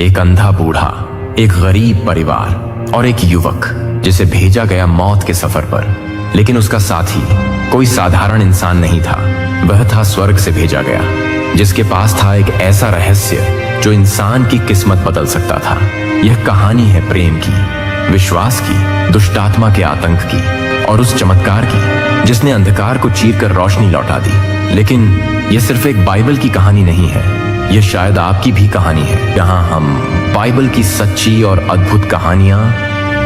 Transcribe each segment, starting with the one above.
एक अंधा बूढ़ा, एक गरीब परिवार और एक युवक जिसे भेजा गया मौत के सफर पर। लेकिन उसका साथी कोई साधारण इंसान नहीं था, वह था स्वर्ग से भेजा गया, जिसके पास था एक ऐसा रहस्य जो इंसान की किस्मत बदल सकता था। यह कहानी है प्रेम की, विश्वास की, दुष्टात्मा के आतंक की और उस चमत्कार की जिसने अंधकार को चीरकर रोशनी लौटा दी। लेकिन यह सिर्फ एक बाइबल की कहानी नहीं है, यह शायद आपकी भी कहानी है, जहां हम बाइबल की सच्ची और अद्भुत कहानियां,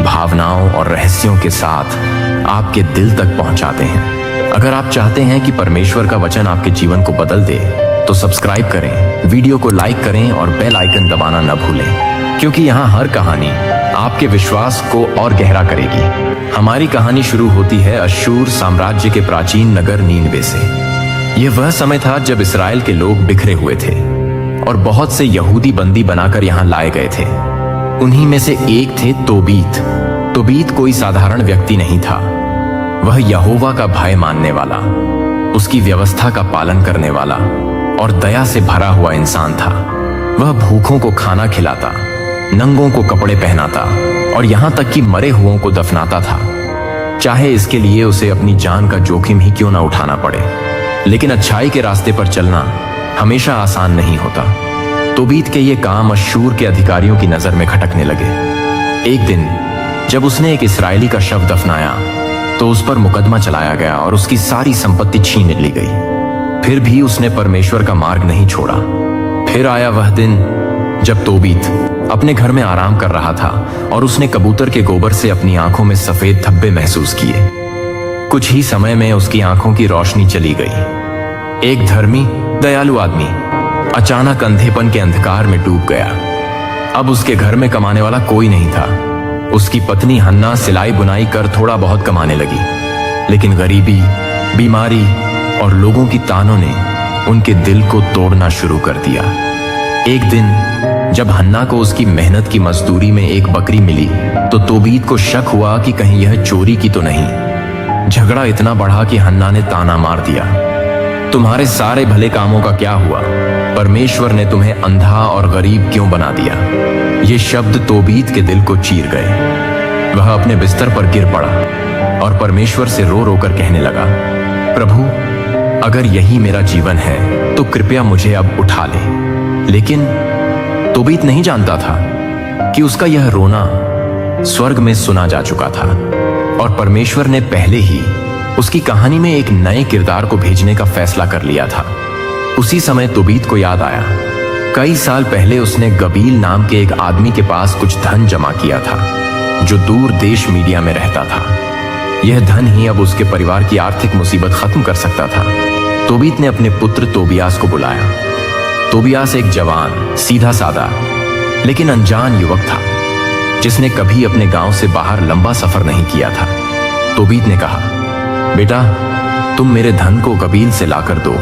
भावनाओं और रहस्यों के साथ आपके दिल तक पहुंचाते हैं। अगर आप चाहते हैं कि परमेश्वर का वचन आपके जीवन को बदल दे तो सब्सक्राइब करें, वीडियो को लाइक करें और बेल आइकन दबाना न भूलें, क्योंकि यहाँ हर कहानी आपके विश्वास को और गहरा करेगी। हमारी कहानी शुरू होती है अश्शूर साम्राज्य के प्राचीन नगर नीनवे से। यह वह समय था जब इस्राएल के लोग बिखरे हुए थे और बहुत से यहूदी बंदी बनाकर यहाँ लाए गए थे। उन्हीं में से एक थे तोबीत। तोबीत कोई साधारण व्यक्ति नहीं था, वह यहोवा का भय मानने वाला, उसकी व्यवस्था का पालन करने वाला और दया से भरा हुआ इंसान था। वह भूखों को खाना खिलाता, नंगों को कपड़े पहनाता और यहाँ तक कि मरे हुओं को दफनाता था, चाहे इसके लिए उसे अपनी जान का जोखिम ही क्यों न उठाना पड़े। लेकिन अच्छाई के रास्ते पर चलना हमेशा आसान नहीं होता। तोबीत के ये काम अश्शूर के अधिकारियों की नजर में खटकने लगे। एक दिन जब उसने एक इस्राएली का शव दफनाया तो उस पर मुकदमा चलाया गया और उसकी सारी संपत्ति छीन ली गई। फिर भी उसने परमेश्वर का मार्ग नहीं छोड़ा। फिर आया वह दिन जब तोबीत अपने घर में आराम कर रहा था और उसने कबूतर के गोबर से अपनी आंखों में सफेद धब्बे महसूस किए। कुछ ही समय में उसकी आंखों की रोशनी चली गई। एक धर्मी, दयालु आदमी अचानक अंधेपन के अंधकार में डूब गया। अब उसके घर में कमाने वाला कोई नहीं था। उसकी पत्नी हन्ना सिलाई बुनाई कर थोड़ा बहुत कमाने लगी, लेकिन गरीबी, बीमारी और लोगों की तानों ने उनके दिल को तोड़ना शुरू कर दिया। एक दिन जब हन्ना को उसकी मेहनत की मजदूरी में एक बकरी मिली तो तोबीत को शक हुआ कि कहीं यह चोरी की तो नहीं। झगड़ा इतना बढ़ा कि हन्ना ने ताना मार दिया, तुम्हारे सारे भले कामों का क्या हुआ? परमेश्वर ने तुम्हें अंधा और गरीब क्यों बना दिया? ये शब्द तोबीत के दिल को चीर गए। वह अपने बिस्तर पर गिर पड़ा और परमेश्वर से रो रो कर कहने लगा, प्रभु, अगर यही मेरा जीवन है तो कृपया मुझे अब उठा ले। लेकिन तोबीत नहीं जानता था कि उसका यह रोना स्वर्ग में सुना जा चुका था और परमेश्वर ने पहले ही उसकी कहानी में एक नए किरदार को भेजने का फैसला कर लिया था। उसी समय तोबीत को याद आया, कई साल पहले उसने गबील नाम के एक आदमी के पास कुछ धन जमा किया था जो दूर देश मीडिया में रहता था। यह धन ही अब उसके परिवार की आर्थिक मुसीबत खत्म कर सकता था। तोबीत ने अपने पुत्र तोबियास को बुलाया। तोबियास एक जवान, सीधा साधा लेकिन अनजान युवक था जिसने कभी अपने गांव से बाहर लंबा सफर नहीं किया था। तोबीत ने कहा, बेटा, तुम मेरे धन को गबील से लाकर दो,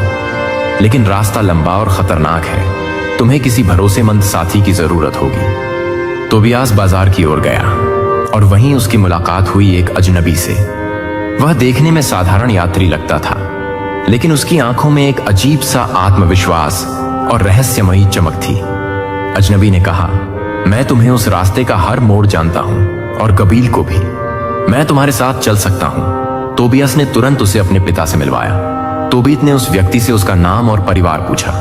लेकिन रास्ता लंबा और खतरनाक है, तुम्हें किसी भरोसेमंद साथी की जरूरत होगी। तोबियास बाजार की ओर गया और वहीं उसकी मुलाकात हुई एक अजनबी से। वह देखने में साधारण यात्री लगता था, लेकिन उसकी आंखों में एक अजीब सा आत्मविश्वास और रहस्यमयी चमक थी। अजनबी ने कहा, मैं तुम्हें उस रास्ते का हर मोड़ जानता हूं और गबील को भी, मैं तुम्हारे साथ चल सकता हूं। तोबियास ने तुरंत उसे अपने पिता से मिलवाया। तोबीत ने उस व्यक्ति से उसका नाम और परिवार पूछा।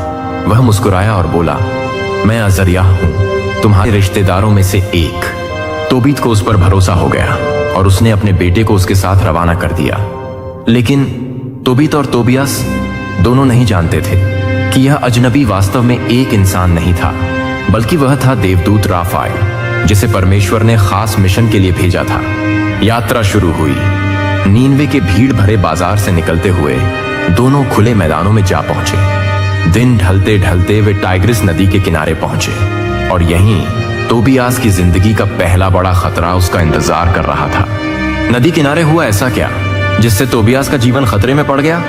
वह मुस्कुराया और बोला, मैं अजरियाह हूं, तुम्हारे रिश्तेदारों में से एक। तोबीत को उस पर भरोसा हो गया और उसने अपने बेटे को उसके साथ रवाना कर दिया। लेकिन तोबीत और तोबियास दोनों नहीं जानते थे कि यह अजनबी वास्तव में एक इंसान नहीं था, बल्कि वह था देवदूत राफाएल, जिसे परमेश्वर ने खास मिशन के लिए भेजा था। यात्रा शुरू हुई। नीनवे के भीड़ भरे बाजार से निकलते हुए दोनों खुले मैदानों में जा पहुंचे। दिन ढलते ढलते वे टाइग्रिस नदी के किनारे पहुंचे और यहीं तोबियास की जिंदगी का पहला बड़ा खतरा उसका इंतजार कर रहा था। नदी किनारे हुआ ऐसा क्या जिससे तोबियास का जीवन खतरे में पड़ गया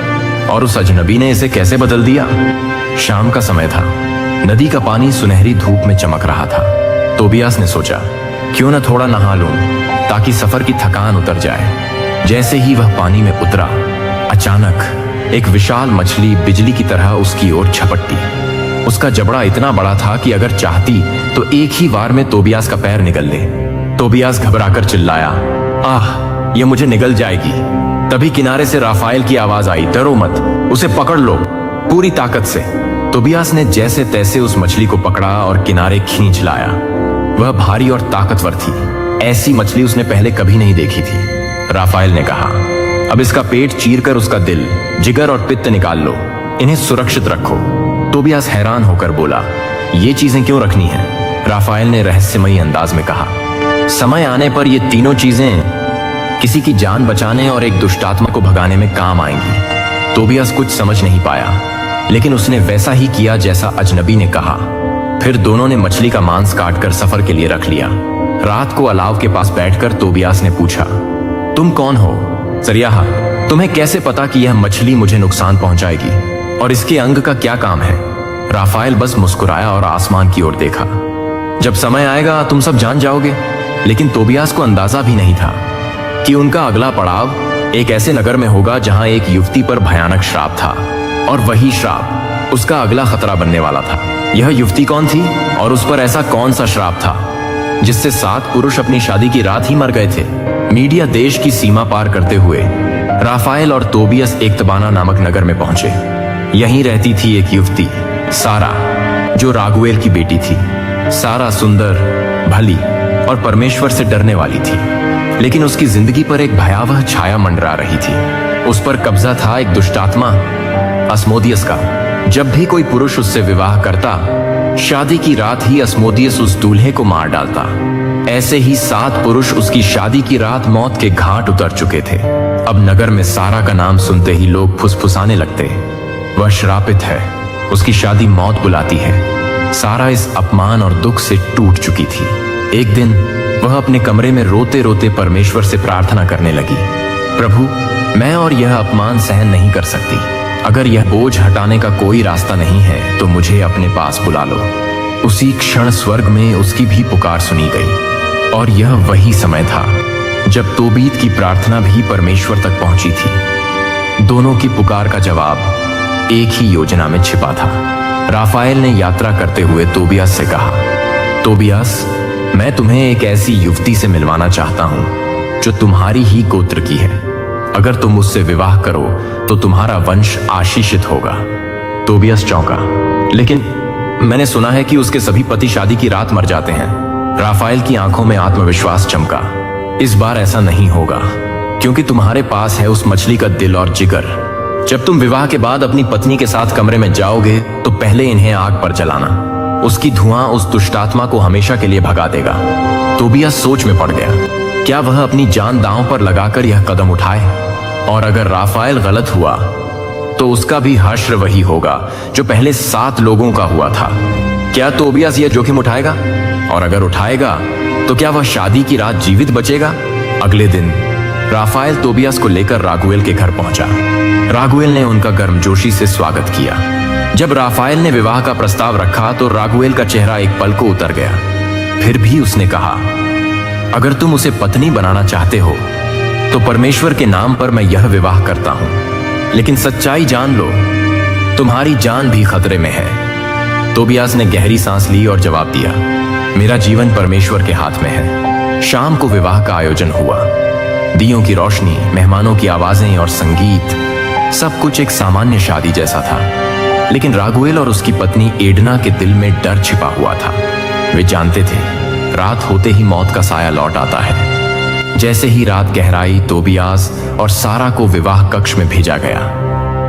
और उस अजनबी ने इसे कैसे बदल दिया? शाम का समय था। नदी का पानी सुनहरी धूप में चमक रहा था। तोबियास ने सोचा, क्यों न थोड़ा नहा लूं ताकि सफर की थकान उतर जाए। जैसे ही वह पानी में उतरा, अचानक एक विशाल मछली बिजली की तरह उसकी ओर झपटी। उसका जबड़ा इतना बड़ा था कि अगर चाहती तो एक ही वार में तोबियास का पैर निगल ले। तोबियास घबराकर चिल्लाया, आह, ये मुझे निगल जाएगी। तभी किनारे से राफाएल की आवाज आई, डरो मत, उसे पकड़ लो पूरी ताकत से। तोबियास ने जैसे तैसे उस मछली को पकड़ा और किनारे खींच लाया। वह भारी और ताकतवर थी, ऐसी मछली उसने पहले कभी नहीं देखी थी। राफाएल ने कहा, अब इसका पेट चीरकर उसका दिल, जिगर और पित्त निकाल लो, इन्हें सुरक्षित रखो। तोबियास हैरान होकर बोला, ये चीजें क्यों रखनी हैं? राफाएल ने रहस्यमयी अंदाज में कहा, समय आने पर ये तीनों चीजें किसी की जान बचाने और एक दुष्टात्मा को भगाने में काम आएंगी। तोबियास कुछ समझ नहीं पाया, लेकिन उसने वैसा ही किया जैसा अजनबी ने कहा। फिर दोनों ने मछली का मांस काटकर सफर के लिए रख लिया। रात को अलाव के पास बैठकर तोबियास ने पूछा, तुम कौन हो? सरियाहा, तुम्हें कैसे पता कि यह मछली मुझे नुकसान पहुंचाएगी और इसके अंग का क्या काम है? राफाएल बस मुस्कुराया और आसमान की ओर देखा। जब समय आएगा तुम सब जान जाओगे। लेकिन तोबियास को अंदाजा भी नहीं था कि उनका अगला पड़ाव एक ऐसे नगर में होगा जहां एक युवती पर भयानक श्राप था, और वही श्राप उसका अगला खतरा बनने वाला था। यह युवती कौन थी और उस पर ऐसा कौन सा श्राप था जिससे 7 पुरुष अपनी शादी की रात ही मर गए थे? मीडिया देश की सीमा पार करते हुए राफाएल और तोबियास एक्तबाना नामक नगर में पहुंचे। यहीं रहती थी एक युवती, सारा, जो रागुएल की बेटी थी। सारा सुंदर, भली और परमेश्वर से डरने वाली थी, लेकिन उसकी जिंदगी पर एक भयावह छाया मंडरा रही थी। उस पर कब्जा था एक दुष्टात्मा, अस्मोदियस का। जब भी कोई पुरुष उससे विवाह करता, शादी की रात ही अस्मोदियस उस दूल्हे को मार डालता। ऐसे ही 7 पुरुष उसकी शादी की रात मौत के घाट उतर चुके थे। अब नगर में सारा का नाम सुनते ही लोग फुसफुसाने लगते, वह श्रापित है, उसकी शादी मौत बुलाती है। सारा इस अपमान और दुख से टूट चुकी थी। एक दिन वह अपने कमरे में रोते रोते परमेश्वर से प्रार्थना करने लगी, प्रभु, मैं और यह अपमान सहन नहीं कर सकती। अगर यह बोझ हटाने का कोई रास्ता नहीं है तो मुझे अपने पास बुला लो। उसी क्षण स्वर्ग में उसकी भी पुकार सुनी गई, और यह वही समय था जब तोबीत की प्रार्थना भी परमेश्वर तक पहुंची थी। दोनों की पुकार का जवाब एक ही योजना में छिपा था। राफाएल ने यात्रा करते हुए तोबियास से कहा, तोबियास, मैं तुम्हें एक ऐसी युवती से मिलवाना चाहता हूं जो तुम्हारी ही गोत्र की है। अगर तुम उससे विवाह करो तो तुम्हारा वंश आशीषित होगा। तोबियास चौंका, लेकिन मैंने सुना है कि उसके सभी पति शादी की रात मर जाते हैं। राफाएल की आंखों में आत्मविश्वास चमका, इस बार ऐसा नहीं होगा, क्योंकि तुम्हारे पास है उस मछली का दिल और जिगर। जब तुम विवाह के बाद अपनी पत्नी के साथ कमरे में जाओगे तो पहले इन्हें आग पर जलाना। उसकी धुआं उस दुष्टात्मा को हमेशा के लिए भगा देगा। तोबियास सोच में पड़ गया, क्या वह अपनी जान दांव पर लगाकर यह कदम उठाए? और अगर राफाएल गलत हुआ तो उसका भी हश्र वही होगा जो पहले 7 लोगों का हुआ था। क्या तोबियास यह जोखिम उठाएगा? और अगर उठाएगा तो क्या वह शादी की रात जीवित बचेगा? अगले दिन राफाएल तोबियास को लेकर रागुएल के घर पहुंचा। रागुएल ने उनका गर्मजोशी से स्वागत किया। जब राफाएल ने विवाह का प्रस्ताव रखा तो रागुएल का चेहरा एक पल को उतर गया। फिर भी उसने कहा, अगर तुम उसे पत्नी बनाना चाहते हो तो परमेश्वर के नाम पर मैं यह विवाह करता हूं, लेकिन सच्चाई जान लो, तुम्हारी जान भी खतरे में है। तोबियास ने गहरी सांस ली और जवाब दिया, मेरा जीवन परमेश्वर के हाथ में है। शाम को विवाह का आयोजन हुआ। दियों की रोशनी, मेहमानों की आवाजें और संगीत, सब कुछ एक सामान्य शादी जैसा था। लेकिन रागुएल और उसकी पत्नी एडना के दिल में डर छिपा हुआ था। वे जानते थे, रात होते ही मौत का साया लौट आता है। जैसे ही रात गहराई, तोबियास और सारा को विवाह कक्ष में भेजा गया।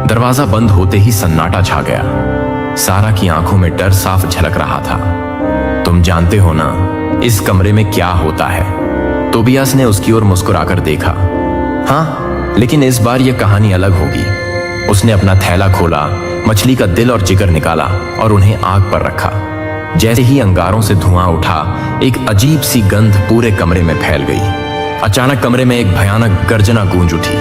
दरवाजा बंद होते ही सन्नाटा छा गया। सारा की आंखों में डर साफ झलक रहा था। तुम जानते हो ना इस कमरे में क्या होता है? तोबियास ने उसकी ओर मुस्कुराकर देखा। हाँ, लेकिन इस बार यह कहानी अलग होगी। उसने अपना थैला खोला, मछली का दिल और जिगर निकाला और उन्हें आग पर रखा। जैसे ही अंगारों से धुआं उठा, एक अजीब सी गंध पूरे कमरे में फैल गई। अचानक कमरे में एक भयानक गर्जना गूंज उठी।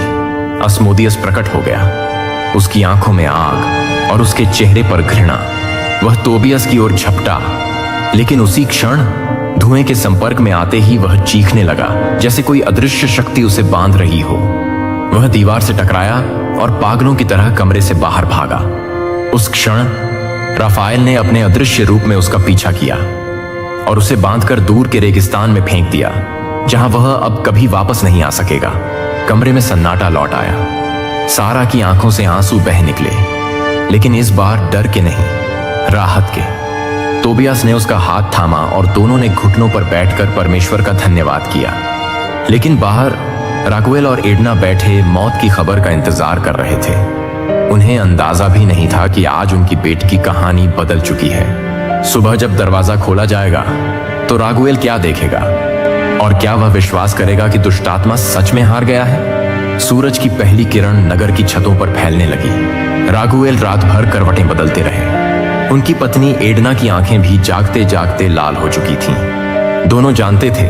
अस्मोदियस प्रकट हो गया। उसकी आंखों में आग और उसके चेहरे पर घृणा। वह तोबियास की ओर झपटा, लेकिन उसी क्षण धुएं के संपर्क में आते ही वह चीखने लगा, जैसे कोई अदृश्य शक्ति उसे बांध रही हो। वह दीवार से टकराया और पागलों की तरह कमरे से बाहर भागा। उस क्षण राफाएल ने अपने अदृश्य रूप में उसका पीछा किया और उसे बांधकर दूर के रेगिस्तान में फेंक दिया, जहां वह अब कभी वापस नहीं आ सकेगा। कमरे में सन्नाटा लौट आया। सारा की आंखों से आंसू बह निकले, लेकिन इस बार डर के नहीं, राहत के। तोबियास ने उसका हाथ थामा और दोनों ने घुटनों पर बैठकर परमेश्वर का धन्यवाद किया। लेकिन बाहर रागुएल और एडना बैठे मौत की खबर का इंतजार कर रहे थे। उन्हें अंदाजा भी नहीं था कि आज उनकी बेटी की कहानी बदल चुकी है। सुबह जब दरवाजा खोला जाएगा तो रागुएल क्या देखेगा, और क्या वह विश्वास करेगा कि दुष्टात्मा सच में हार गया है? सूरज की पहली किरण नगर की छतों पर फैलने लगी। रागुएल रात भर करवटें बदलते रहे। उनकी पत्नी एडना की आंखें भी जागते जागते लाल हो चुकी थीं। दोनों जानते थे,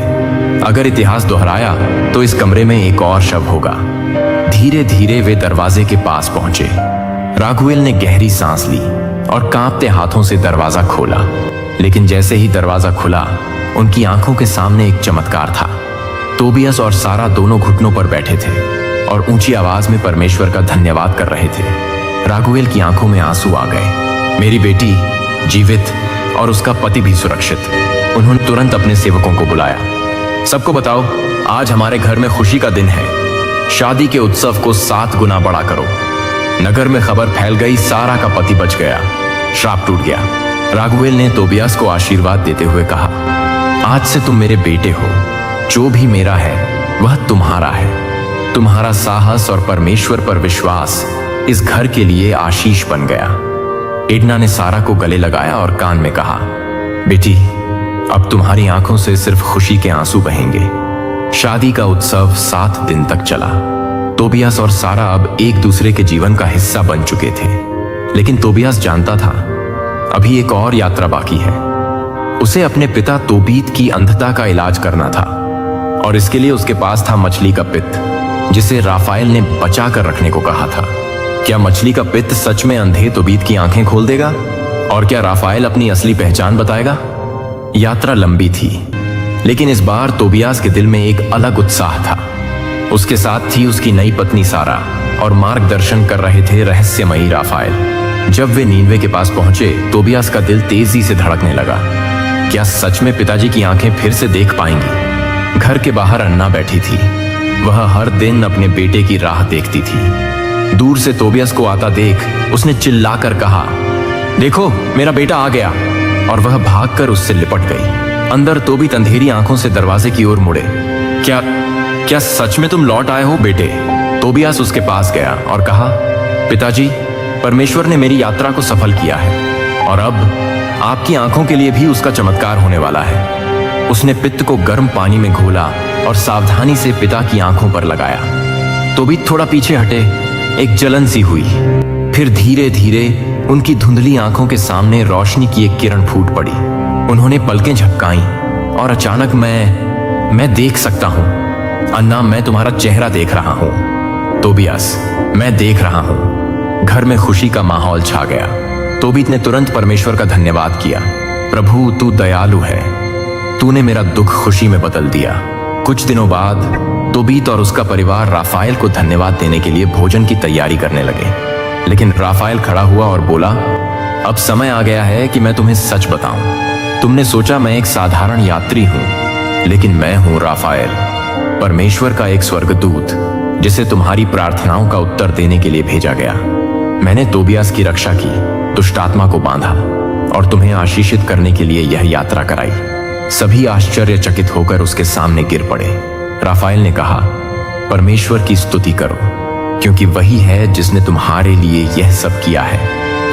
अगर इतिहास दोहराया तो इस कमरे में एक और शव होगा। धीरे धीरे वे दरवाजे के पास पहुंचे। रागुएल ने गहरी सांस ली और कांपते हाथों से दरवाजा खोला। लेकिन जैसे ही दरवाजा खुला, उनकी आंखों के सामने एक चमत्कार था। तोबियास और सारा दोनों घुटनों पर बैठे थे और ऊंची आवाज में परमेश्वर का धन्यवाद कर रहे थे। रागुएल की आंखों में आंसू आ गए। मेरी बेटी जीवित और उसका पति भी सुरक्षित। उन्होंने तुरंत अपने सेवकों को बुलाया। सबको बताओ, आज हमारे घर में खुशी का दिन है। शादी के उत्सव को 7 गुना बड़ा करो। नगर में खबर फैल गई, सारा का पति बच गया, श्राप टूट गया। रागुएल ने तोबियास को आशीर्वाद देते हुए कहा, आज से तुम मेरे बेटे हो। जो भी मेरा है वह तुम्हारा है। तुम्हारा साहस और परमेश्वर पर विश्वास इस घर के लिए आशीष बन गया। एडना ने सारा को गले लगाया और कान में कहा, बेटी, अब तुम्हारी आंखों से सिर्फ खुशी के आंसू बहेंगे। शादी का उत्सव 7 दिन तक चला। तोबियास और सारा अब एक दूसरे के जीवन का हिस्सा बन चुके थे। लेकिन तोबियास जानता था, अभी एक और यात्रा बाकी है। उसे अपने पिता तोबीत की अंधता का इलाज करना था, और इसके लिए उसके पास था मछली का पित्त, जिसे राफाएल ने बचा कर रखने को कहा था। क्या मछली का पित्त सच में अंधे तोबीत की आंखें खोल देगा? और क्या राफाएल अपनी असली पहचान बताएगा? यात्रा लंबी थी, लेकिन इस बार तोबियास के दिल में एक अलग उत्साह था। उसके साथ थी उसकी नई पत्नी सारा, और मार्गदर्शन कर रहे थे रहस्यमयी राफाएल। जब वे नीनवे के पास पहुंचे, तोबियास का दिल तेजी से धड़कने लगा। क्या सच में पिताजी की आंखें फिर से देख पाएंगी? घर के बाहर अन्ना बैठी थी। वह हर दिन अपने बेटे की राह देखती थी। दूर से तोबियास को आता देख उसने चिल्लाकर कहा, देखो, मेरा बेटा आ गया, और वह भागकर उससे लिपट गई। अंदर तोबीत अंधेरी आंखों से दरवाजे की ओर मुड़े। क्या सच में तुम लौट आए हो बेटे? तोबियास उसके पास गया और कहा, पिताजी, परमेश्वर ने मेरी यात्रा को सफल किया है, और अब आपकी आंखों के लिए भी उसका चमत्कार होने वाला है। उसने पित्त को गर्म पानी में घोला और सावधानी से पिता की आंखों पर लगाया। तोबीत थोड़ा पीछे हटे। एक जलन सी हुई। फिर धीरे धीरे उनकी धुंधली आंखों के सामने रोशनी की एक किरण फूट पड़ी। उन्होंने पलकें झपकाईं और अचानक मैं देख सकता हूं। अन्ना, मैं तुम्हारा चेहरा देख रहा हूं। तोबियास, मैं देख रहा हूं। घर में खुशी का माहौल छा गया। तोबीत ने तुरंत परमेश्वर का धन्यवाद किया। प्रभु, तू दयालु है। तूने मेरा दुख खुशी में बदल दिया। कुछ दिनों बाद तोबीत और उसका परिवार राफाएल को धन्यवाद देने के लिए भोजन की तैयारी करने लगे। लेकिन राफाएल खड़ा हुआ और बोला, अब समय आ गया है कि मैं तुम्हें सच बताऊं। तुमने सोचा मैं एक साधारण यात्री हूं, लेकिन मैं हूं राफाएल, परमेश्वर का एक स्वर्गदूत, जिसे तुम्हारी प्रार्थनाओं का उत्तर देने के लिए भेजा गया। मैंने तोबियास की रक्षा की, दुष्टात्मा को बांधा और तुम्हें आशीषित करने के लिए यह यात्रा कराई। सभी आश्चर्यचकित होकर उसके सामने गिर पड़े। राफाएल ने कहा, परमेश्वर की स्तुति करो, क्योंकि वही है जिसने तुम्हारे लिए यह सब किया है।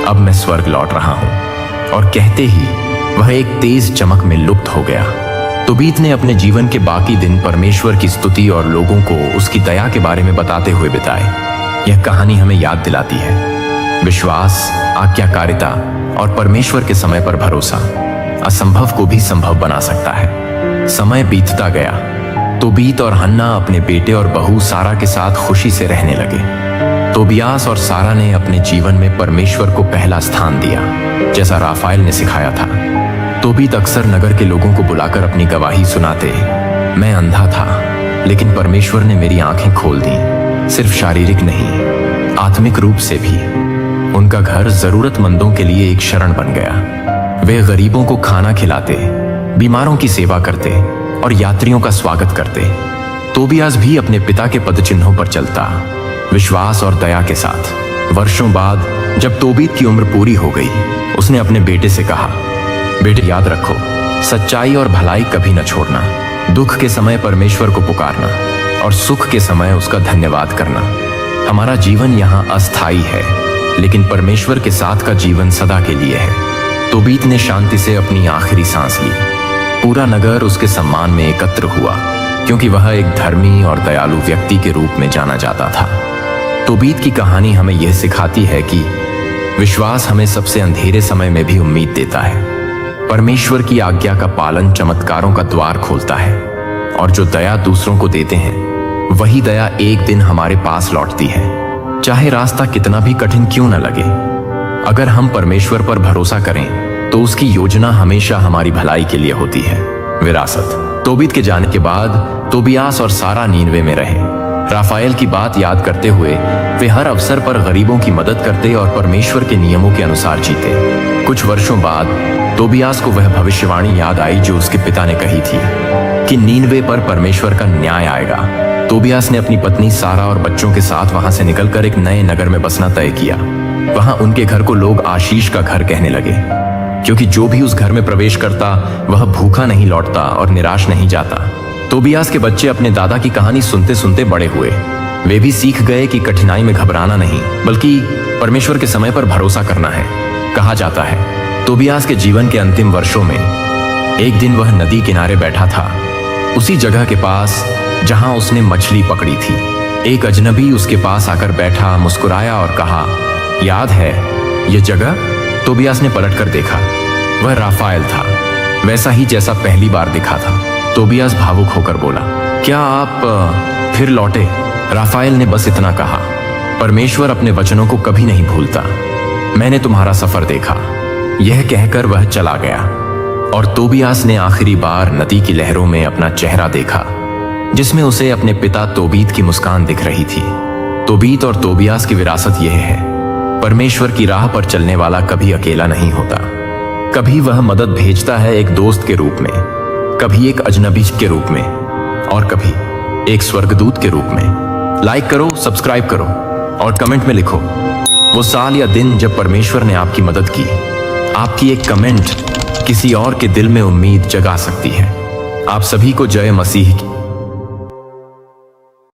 अब मैं स्वर्ग लौट रहा हूं। और कहते ही वह एक तेज चमक में लुप्त हो गया। तोबीत ने अपने जीवन के बाकी दिन परमेश्वर की स्तुति और लोगों को उसकी दया के बारे में बताते हुए बिताए। यह कहानी हमें याद दिलाती है, विश्वास, आज्ञाकारिता और परमेश्वर के समय पर भरोसा असंभव को भी संभव बना सकता है। समय बीतता गया। तोबीत और हन्ना अपने बेटे और बहू सारा के साथ खुशी से रहने लगे। तोबियास और सारा ने अपने जीवन में परमेश्वर को पहला स्थान दिया, जैसा राफाएल ने सिखाया था। तोबीत अक्सर नगर के लोगों को बुलाकर अपनी गवाही सुनाते, मैं अंधा था, लेकिन परमेश्वर ने मेरी आंखें खोल दी, सिर्फ शारीरिक नहीं, आत्मिक रूप से भी। उनका घर जरूरतमंदों के लिए एक शरण बन गया। वे गरीबों को खाना खिलाते, बीमारों की सेवा करते और यात्रियों का स्वागत करते। तोबियास भी अपने पिता के पदचिन्हों पर चलता, विश्वास और दया के साथ। वर्षों बाद जब तोबीत की उम्र पूरी हो गई, उसने अपने बेटे से कहा, बेटे याद रखो, सच्चाई और भलाई कभी न छोड़ना। दुख के समय परमेश्वर को पुकारना और सुख के समय उसका धन्यवाद करना। हमारा जीवन यहाँ अस्थायी है, लेकिन परमेश्वर के साथ का जीवन सदा के लिए है। तोबीत ने शांति से अपनी आखिरी सांस ली। पूरा नगर उसके सम्मान में एकत्र हुआ, क्योंकि वह एक धर्मी और दयालु व्यक्ति के रूप में जाना जाता था। तोबीत की कहानी हमें यह सिखाती है कि विश्वास हमें सबसे अंधेरे समय में भी उम्मीद देता है। परमेश्वर की आज्ञा का पालन चमत्कारों का द्वार खोलता है, और जो दया दूसरों को देते हैं, वही दया एक दिन हमारे पास लौटती है, चाहे रास्ता कितना भी कठिन क्यों न लगे। अगर हम परमेश्वर पर भरोसा करें तो उसकी योजना हमेशा हमारी भलाई के लिए होती है। विरासत। तोबीत के जाने के बाद तोबियास और सारा नीनवे में रहे। राफाएल की बात याद करते हुए वे हर अवसर पर गरीबों की मदद करते और परमेश्वर के नियमों के अनुसार जीते। कुछ वर्षों बाद तोबियास को वह भविष्यवाणी याद आई जो उसके पिता ने कही थी कि नीनवे पर परमेश्वर का न्याय आएगा। तोबियास ने अपनी पत्नी सारा और बच्चों के साथ वहां से निकलकर एक नए नगर में बसना तय किया। वहां उनके घर को लोग आशीष का घर कहने लगे, क्योंकि जो भी उस घर में प्रवेश करता वह भूखा नहीं लौटता और निराश नहीं जाता। तोबियास के बच्चे अपने दादा की कहानी सुनते सुनते बड़े हुए। वे भी सीख गए कि कठिनाई में घबराना नहीं, बल्कि परमेश्वर के समय पर भरोसा करना है। कहा जाता है तोबियास के जीवन के अंतिम वर्षों में एक दिन वह नदी किनारे बैठा था, उसी जगह के पास जहां उसने मछली पकड़ी थी। एक अजनबी उसके पास आकर बैठा, मुस्कुराया और कहा, याद है यह जगह? तोबियास ने पलटकर देखा। वह राफाएल था, वैसा ही जैसा पहली बार दिखा था। तोबियास भावुक होकर बोला, क्या आप फिर लौटे? राफाएल ने बस इतना कहा, परमेश्वर अपने वचनों को कभी नहीं भूलता। मैंने तुम्हारा सफर देखा। यह कहकर वह चला गया, और तोबियास ने आखिरी बार नदी की लहरों में अपना चेहरा देखा, जिसमें उसे अपने पिता तोबीत की मुस्कान दिख रही थी। तोबीत और तोबियास की विरासत यह है, परमेश्वर की राह पर चलने वाला कभी अकेला नहीं होता। कभी वह मदद भेजता है एक दोस्त के रूप में, कभी एक अजनबी के रूप में, और कभी एक स्वर्गदूत के रूप में। लाइक करो, सब्सक्राइब करो और कमेंट में लिखो वो साल या दिन जब परमेश्वर ने आपकी मदद की। आपकी एक कमेंट किसी और के दिल में उम्मीद जगा सकती है। आप सभी को जय मसीह की।